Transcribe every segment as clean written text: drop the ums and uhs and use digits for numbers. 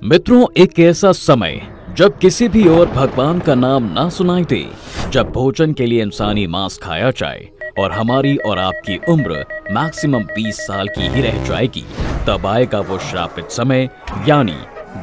मित्रों, एक ऐसा समय जब किसी भी और भगवान का नाम ना सुनाई दे, जब भोजन के लिए इंसानी मांस खाया जाए और हमारी और आपकी उम्र मैक्सिमम 20 साल की ही रह जाएगी, तब आएगा वो श्रापित समय, यानी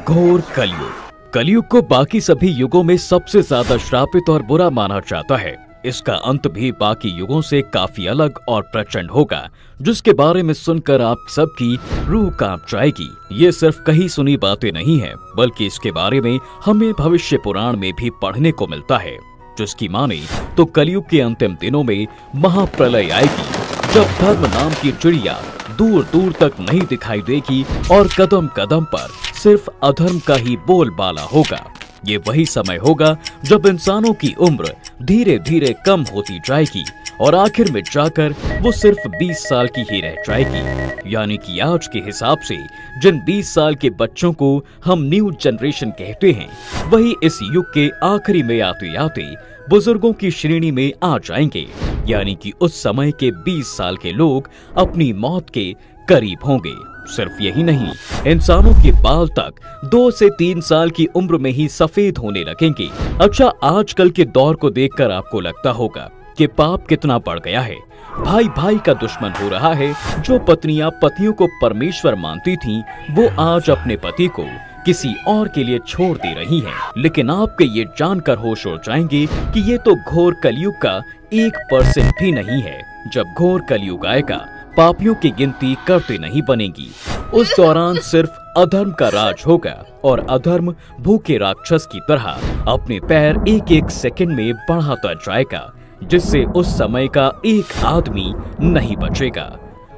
घोर कलयुग। कलयुग को बाकी सभी युगों में सबसे ज्यादा श्रापित और बुरा माना जाता है। इसका अंत भी बाकी युगों से काफी अलग और प्रचंड होगा, जिसके बारे में सुनकर आप सबकी रूह कांप जाएगी। ये सिर्फ कहीं सुनी बातें नहीं है, बल्कि इसके बारे में हमें भविष्य पुराण में भी पढ़ने को मिलता है, जिसकी माने तो कलयुग के अंतिम दिनों में महाप्रलय आएगी, जब धर्म नाम की चिड़िया दूर दूर तक नहीं दिखाई देगी और कदम कदम पर सिर्फ अधर्म का ही बोलबाला होगा। ये वही समय होगा जब इंसानों की उम्र धीरे धीरे कम होती जाएगी और आखिर में जाकर वो सिर्फ 20 साल की ही रह जाएगी। यानी कि आज के हिसाब से जिन 20 साल के बच्चों को हम न्यू जनरेशन कहते हैं, वही इस युग के आखिरी में आते आते बुजुर्गों की श्रेणी में आ जाएंगे। यानी कि उस समय के 20 साल के लोग अपनी मौत के करीब होंगे। सिर्फ यही नहीं, इंसानों के बाल तक 2 से 3 साल की उम्र में ही सफेद होने लगेंगे। अच्छा, आजकल के दौर को देखकर आपको लगता होगा कि पाप कितना बढ़ गया है। भाई भाई का दुश्मन हो रहा है। जो पत्नियां पतियों को परमेश्वर मानती थीं, वो आज अपने पति को किसी और के लिए छोड़ दे रही हैं। लेकिन आपके ये जानकर होश उड़ जाएंगे कि ये तो घोर कलयुग का 1% भी नहीं है। जब घोर कलयुग आएगा, पापियों की गिनती करते नहीं बनेगी। उस दौरान सिर्फ अधर्म का राज होगा और अधर्म भूखे राक्षस की तरह अपने पैर एक एक सेकंड में बढ़ाता जाएगा, जिससे उस समय का एक आदमी नहीं बचेगा।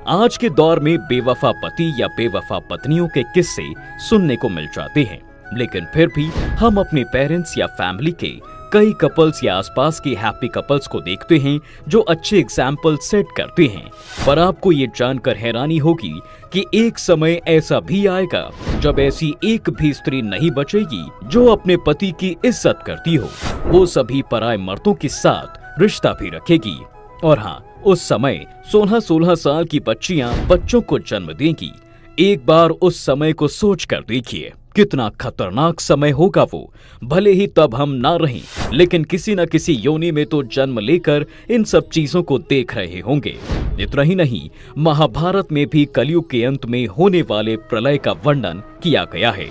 आज के दौर में बेवफा पति या बेवफा पत्नियों के किस्से सुनने को मिल जाते हैं, लेकिन फिर भी हम अपने पेरेंट्स या फैमिली के कई कपल्स या आसपास के हैप्पी कपल्स को देखते हैं जो अच्छे एग्जाम्पल सेट करते हैं। पर आपको ये जानकर हैरानी होगी कि एक समय ऐसा भी आएगा जब ऐसी एक भी स्त्री नहीं बचेगी जो अपने पति की इज्जत करती हो। वो सभी पराये मर्दों के साथ रिश्ता भी रखेगी। और हाँ, उस समय 16-16 साल की बच्चियां बच्चों को जन्म देंगी। एक बार उस समय को सोच कर देखिए, कितना खतरनाक समय होगा वो। भले ही तब हम ना रहें, लेकिन किसी न किसी योनि में तो जन्म लेकर इन सब चीजों को देख रहे होंगे। इतना ही नहीं, महाभारत में भी कलयुग के अंत में होने वाले प्रलय का वर्णन किया गया है।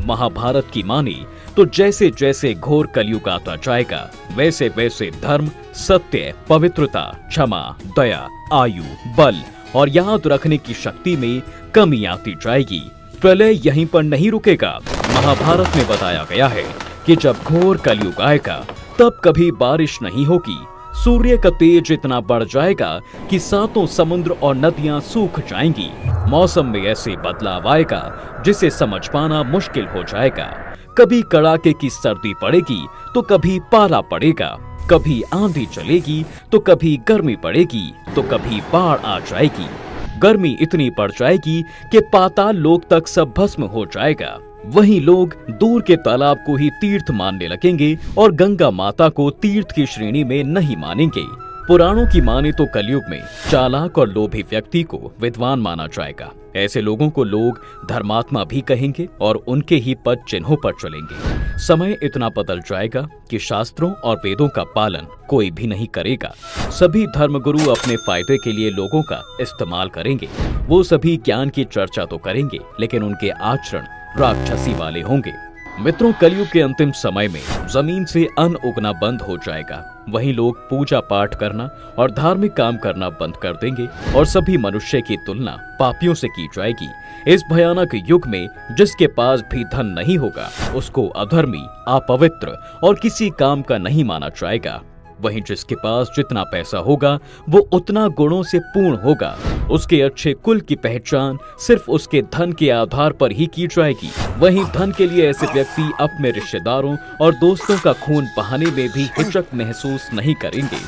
महाभारत की माने तो जैसे जैसे घोर कलयुग आता जाएगा, वैसे वैसे धर्म, सत्य, पवित्रता, क्षमा, दया, आयु, बल और याद रखने की शक्ति में कमी आती जाएगी। प्रलय यहीं पर नहीं रुकेगा। महाभारत में बताया गया है कि जब घोर कलयुग आएगा, तब कभी बारिश नहीं होगी। सूर्य का तेज इतना बढ़ जाएगा कि 7 समुद्र और नदियां सूख जाएंगी। मौसम में ऐसे बदलाव आएगा जिसे समझ पाना मुश्किल हो जाएगा। कभी कड़ाके की सर्दी पड़ेगी तो कभी पाला पड़ेगा, कभी आंधी चलेगी तो कभी गर्मी पड़ेगी, तो कभी बाढ़ आ जाएगी। गर्मी इतनी बढ़ जाएगी कि पाताल लोक तक सब भस्म हो जाएगा। वहीं लोग दूर के तालाब को ही तीर्थ मानने लगेंगे और गंगा माता को तीर्थ की श्रेणी में नहीं मानेंगे। पुराणों की माने तो कलयुग में चालाक और लोभी व्यक्ति को विद्वान माना जाएगा। ऐसे लोगों को लोग धर्मात्मा भी कहेंगे और उनके ही पद चिन्हों पर चलेंगे। समय इतना बदल जाएगा कि शास्त्रों और वेदों का पालन कोई भी नहीं करेगा। सभी धर्मगुरु अपने फायदे के लिए लोगों का इस्तेमाल करेंगे। वो सभी ज्ञान की चर्चा तो करेंगे, लेकिन उनके आचरण राक्षसी वाले होंगे। मित्रों, कलयुग के अंतिम समय में जमीन से अन्न उगना बंद हो जाएगा। वहीं लोग पूजा पाठ करना और धार्मिक काम करना बंद कर देंगे और सभी मनुष्य की तुलना पापियों से की जाएगी। इस भयानक युग में जिसके पास भी धन नहीं होगा, उसको अधर्मी, अपवित्र और किसी काम का नहीं माना जाएगा। वहीं जिसके पास जितना पैसा होगा, वो उतना गुणों से पूर्ण होगा। उसके अच्छे कुल की पहचान सिर्फ उसके धन के आधार पर ही की जाएगी। वहीं धन के लिए ऐसे व्यक्ति अपने रिश्तेदारों और दोस्तों का खून बहाने में भी हिचक महसूस नहीं करेंगे।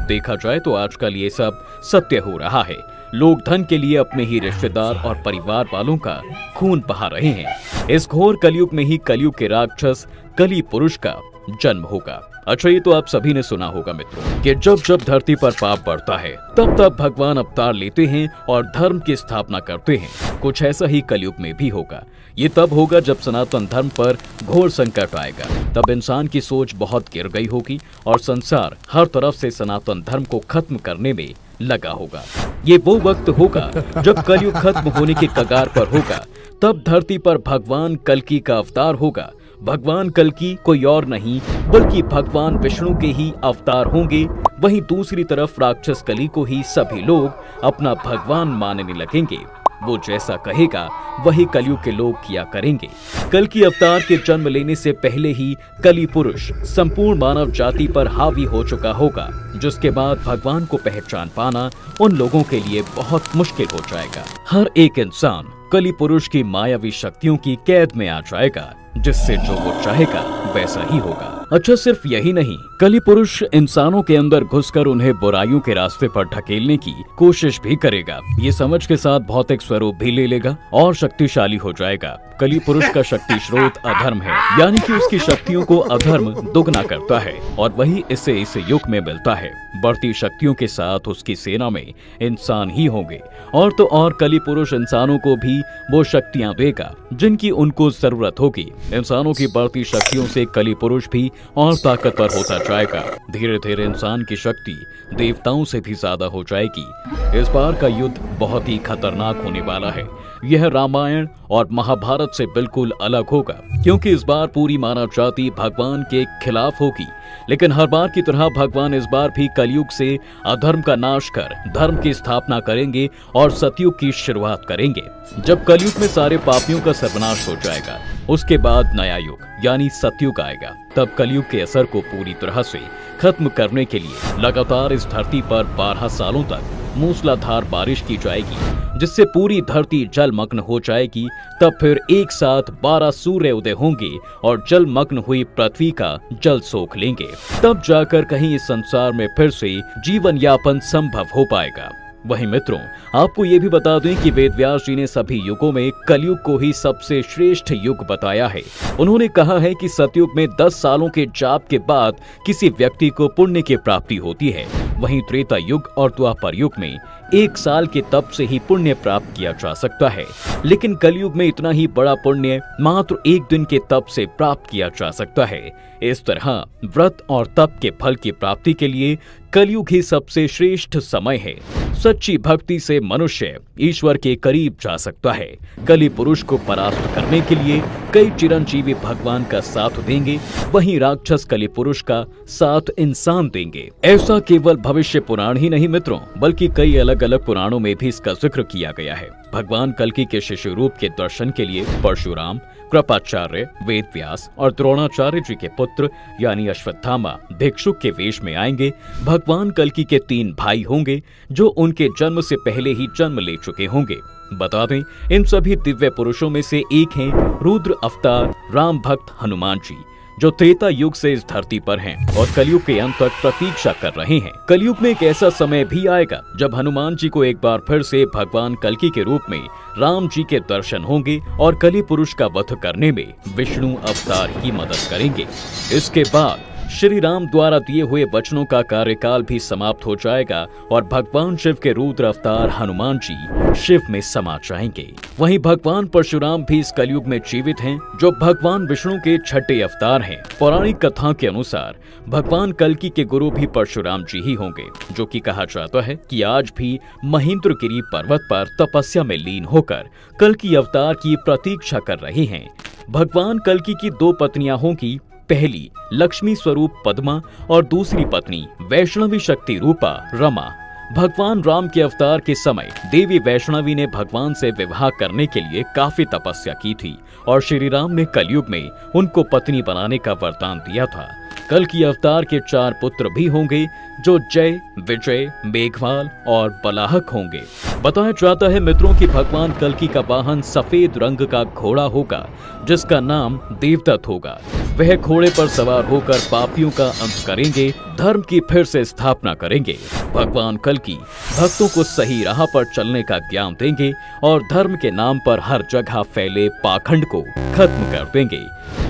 देखा जाए तो आजकल ये सब सत्य हो रहा है। लोग धन के लिए अपने ही रिश्तेदार और परिवार वालों का खून बहा रहे हैं। इस घोर कलयुग में ही कलयुग के राक्षस कली पुरुष का जन्म होगा। अच्छा, ये तो आप सभी ने सुना होगा मित्रों कि जब जब धरती पर पाप बढ़ता है तब तब भगवान अवतार लेते हैं और धर्म की स्थापना करते हैं। कुछ ऐसा ही कलयुग में भी होगा। ये तब होगा जब सनातन धर्म पर घोर संकट आएगा। तब इंसान की सोच बहुत गिर गई होगी और संसार हर तरफ से सनातन धर्म को खत्म करने में लगा होगा। ये वो वक्त होगा जब कलयुग खत्म होने के कगार पर होगा। तब धरती पर भगवान कल्कि का अवतार होगा। भगवान कल्कि कोई और नहीं बल्कि भगवान विष्णु के ही अवतार होंगे। वहीं दूसरी तरफ राक्षस कली को ही सभी लोग अपना भगवान मानने लगेंगे। वो जैसा कहेगा वही कलयुग के लोग किया करेंगे। कल्कि अवतार के जन्म लेने से पहले ही कली पुरुष संपूर्ण मानव जाति पर हावी हो चुका होगा, जिसके बाद भगवान को पहचान पाना उन लोगों के लिए बहुत मुश्किल हो जाएगा। हर एक इंसान कली पुरुष की मायावी शक्तियों की कैद में आ जाएगा, जिससे जो वो चाहेगा वैसा ही होगा। अच्छा, सिर्फ यही नहीं, कली पुरुष इंसानों के अंदर घुसकर उन्हें बुराइयों के रास्ते पर ढकेलने की कोशिश भी करेगा। ये समझ के साथ भौतिक स्वरूप भी ले लेगा और शक्तिशाली हो जाएगा। कली पुरुष का शक्ति स्रोत अधर्म है, यानी कि उसकी शक्तियों को अधर्म दुगना करता है और वही इसे इस युग में मिलता है। बढ़ती शक्तियों के साथ उसकी सेना में इंसान ही होंगे और तो और कली पुरुष इंसानों को भी वो शक्तियां देगा जिनकी उनको जरूरत होगी। इंसानों की बढ़ती शक्तियों से कली पुरुष भी और ताकतवर होता जाएगा। धीरे धीरे इंसान की शक्ति देवताओं से भी ज्यादा हो जाएगी। इस बार का युद्ध बहुत ही खतरनाक होने वाला है। यह रामायण और महाभारत से बिल्कुल अलग होगा, क्योंकि इस बार पूरी मानव जाति भगवान के खिलाफ होगी। लेकिन हर बार की तरह भगवान इस बार भी कलयुग से अधर्म का नाश कर धर्म की स्थापना करेंगे और सतयुग की शुरुआत करेंगे। जब कलयुग में सारे पापियों का सर्वनाश हो जाएगा, उसके बाद नया युग यानी सतयुग आएगा। तब कलयुग के असर को पूरी तरह से खत्म करने के लिए लगातार इस धरती पर 12 सालों तक मूसलाधार बारिश की जाएगी, जिससे पूरी धरती जलमग्न हो जाएगी। तब फिर एक साथ 12 सूर्य उदय होंगे और जलमग्न हुई पृथ्वी का जल सोख लेंगे। तब जाकर कहीं इस संसार में फिर से जीवन यापन संभव हो पाएगा। वहीं मित्रों, आपको ये भी बता दें कि वेद व्यास जी ने सभी युगों में कलयुग को ही सबसे श्रेष्ठ युग बताया है। उन्होंने कहा है कि सतयुग में 10 सालों के जाप के बाद किसी व्यक्ति को पुण्य की प्राप्ति होती है। वहीं त्रेता युग और द्वापर युग में 1 साल के तप से ही पुण्य प्राप्त किया जा सकता है। लेकिन कलयुग में इतना ही बड़ा पुण्य मात्र 1 दिन के तप से प्राप्त किया जा सकता है। इस तरह व्रत और तप के फल की प्राप्ति के लिए कलयुग ही सबसे श्रेष्ठ समय है। सच्ची भक्ति से मनुष्य ईश्वर के करीब जा सकता है। कली पुरुष को परास्त करने के लिए कई चिरंजीवी भगवान का साथ देंगे, वहीं राक्षस कली पुरुष का साथ इंसान देंगे। ऐसा केवल भविष्य पुराण ही नहीं मित्रों, बल्कि कई अलग अलग पुराणों में भी इसका जिक्र किया गया है। भगवान कल्कि के शिशु रूप के दर्शन के लिए परशुराम, कृपाचार्य, वेद व्यास और द्रोणाचार्य जी के पुत्र यानी अश्वत्थामा भिक्षुक के वेश में आएंगे। भगवान कल्कि के 3 भाई होंगे जो उनके जन्म से पहले ही जन्म ले चुके होंगे। बता दें, इन सभी दिव्य पुरुषों में से एक हैं रुद्र अवतार राम भक्त हनुमान जी, जो त्रेता युग से इस धरती पर हैं और कलयुग के अंत तक प्रतीक्षा कर रहे हैं। कलयुग में एक ऐसा समय भी आएगा जब हनुमान जी को एक बार फिर से भगवान कल्कि के रूप में राम जी के दर्शन होंगे और कली पुरुष का वध करने में विष्णु अवतार ही मदद करेंगे। इसके बाद श्री राम द्वारा दिए हुए वचनों का कार्यकाल भी समाप्त हो जाएगा और भगवान शिव के रुद्र अवतार हनुमान जी शिव में समा जाएंगे। वहीं भगवान परशुराम भी इस कलयुग में जीवित हैं, जो भगवान विष्णु के 6ठे अवतार हैं। पौराणिक कथा के अनुसार भगवान कल्कि के गुरु भी परशुराम जी ही होंगे, जो कि कहा जाता है कि आज भी महेंद्रगिरी पर्वत पर तपस्या में लीन होकर कल्कि अवतार की प्रतीक्षा कर रहे हैं। भगवान कल्कि की 2 पत्नियां होंगी, पहली लक्ष्मी स्वरूप पद्मा और दूसरी पत्नी वैष्णवी शक्ति रूपा रमा। भगवान राम के अवतार के समय देवी वैष्णवी ने भगवान से विवाह करने के लिए काफी तपस्या की थी और श्री राम ने कलयुग में उनको पत्नी बनाने का वरदान दिया था। कल्कि अवतार के 4 पुत्र भी होंगे, जो जय, विजय, मेघवाल और बलाहक होंगे। बताया जाता है मित्रों कि भगवान कल्कि का वाहन सफेद रंग का घोड़ा होगा, जिसका नाम देवदत्त होगा। वह घोड़े पर सवार होकर पापियों का अंत करेंगे, धर्म की फिर से स्थापना करेंगे। भगवान कल्कि भक्तों को सही राह पर चलने का ज्ञान देंगे और धर्म के नाम पर हर जगह फैले पाखंड को खत्म कर देंगे।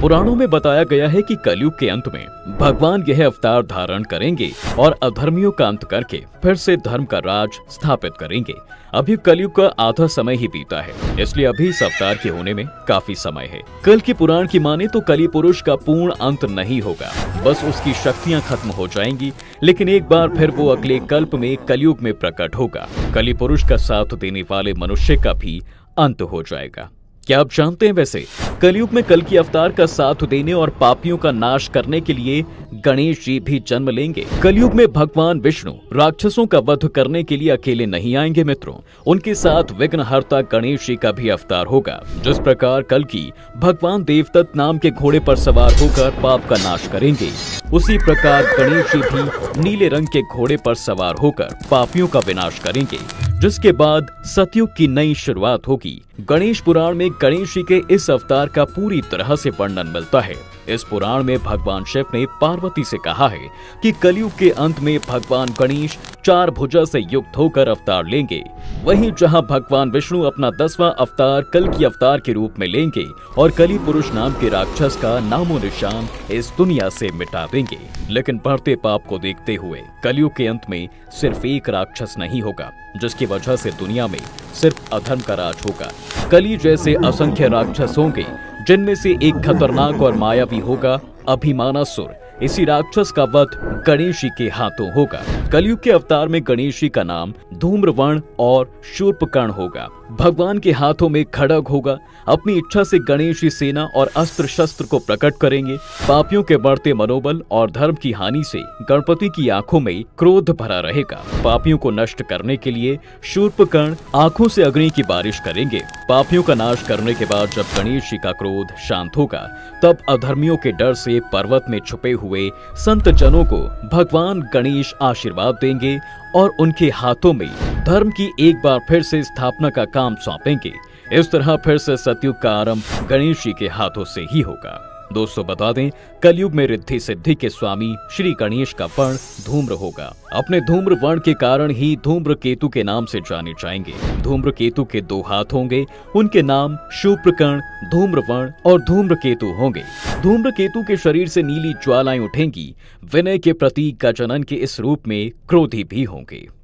पुराणों में बताया गया है कि कलयुग के अंत में भगवान यह अवतार धारण करेंगे और अधर्मियों का अंत करके फिर से धर्म का राज स्थापित करेंगे। अभी कलयुग का आधा समय ही बीता है, इसलिए अभी इस अवतार के होने में काफी समय है। कल की पुराण की माने तो कलि पुरुष का पूर्ण अंत नहीं होगा, बस उसकी शक्तियां खत्म हो जाएंगी, लेकिन एक बार फिर वो अगले कल्प में कलयुग में प्रकट होगा। कलि पुरुष का साथ देने वाले मनुष्य का भी अंत हो जाएगा। क्या आप जानते हैं वैसे कलयुग में कल की अवतार का साथ देने और पापियों का नाश करने के लिए गणेश जी भी जन्म लेंगे। कलयुग में भगवान विष्णु राक्षसों का वध करने के लिए अकेले नहीं आएंगे मित्रों, उनके साथ विघ्नहर्ता गणेश जी का भी अवतार होगा। जिस प्रकार कल की भगवान देवदत्त नाम के घोड़े पर सवार होकर पाप का नाश करेंगे, उसी प्रकार गणेश जी भी नीले रंग के घोड़े पर सवार होकर पापियों का विनाश करेंगे, जिसके बाद सतयुग की नई शुरुआत होगी। गणेश पुराण में गणेश जी के इस अवतार का पूरी तरह से वर्णन मिलता है। इस पुराण में भगवान शिव ने पार्वती से कहा है कि कलयुग के अंत में भगवान गणेश 4 भुजा से युक्त होकर अवतार लेंगे। वहीं जहां भगवान विष्णु अपना 10वां अवतार कल की अवतार के रूप में लेंगे और कलि पुरुष नाम के राक्षस का नामो निशान इस दुनिया से मिटा देंगे। लेकिन बढ़ते पाप को देखते हुए कलयुग के अंत में सिर्फ एक राक्षस नहीं होगा, जिसकी वजह से दुनिया में सिर्फ अधर्म का राज होगा। कलि जैसे असंख्य राक्षस होंगे, जिनमें से एक खतरनाक और मायावी होगा अभिमानासुर। इसी राक्षस का वध गणेश जी के हाथों होगा। कलयुग के अवतार में गणेश जी का नाम धूम्रवर्ण और शूर्पकर्ण होगा। भगवान के हाथों में खड्ग होगा। अपनी इच्छा से गणेश जी सेना और अस्त्र शस्त्र को प्रकट करेंगे। पापियों के बढ़ते मनोबल और धर्म की हानि से गणपति की आंखों में क्रोध भरा रहेगा। पापियों को नष्ट करने के लिए शूर्पकर्ण आंखों से अग्नि की बारिश करेंगे। पापियों का नाश करने के बाद जब गणेश जी का क्रोध शांत होगा, तब अधर्मियों के डर से पर्वत में छुपे हुए संत जनों को भगवान गणेश आशीर्वाद देंगे और उनके हाथों में धर्म की एक बार फिर से स्थापना का काम सौंपेंगे। इस तरह फिर से सतयुग का आरंभ गणेश जी के हाथों से ही होगा। दोस्तों बता दें, कलयुग में रिद्धि सिद्धि के स्वामी श्री गणेश का वर्ण धूम्र होगा। अपने धूम्र वर्ण के कारण ही धूम्रकेतु के नाम से जाने जाएंगे। धूम्रकेतु के 2 हाथ होंगे, उनके नाम शूर्पकर्ण, धूम्रवर्ण और धूम्रकेतु होंगे। धूम्रकेतु के शरीर से नीली ज्वालाएं उठेंगी। विनय के प्रतीक गजानन के इस रूप में क्रोधी भी होंगे।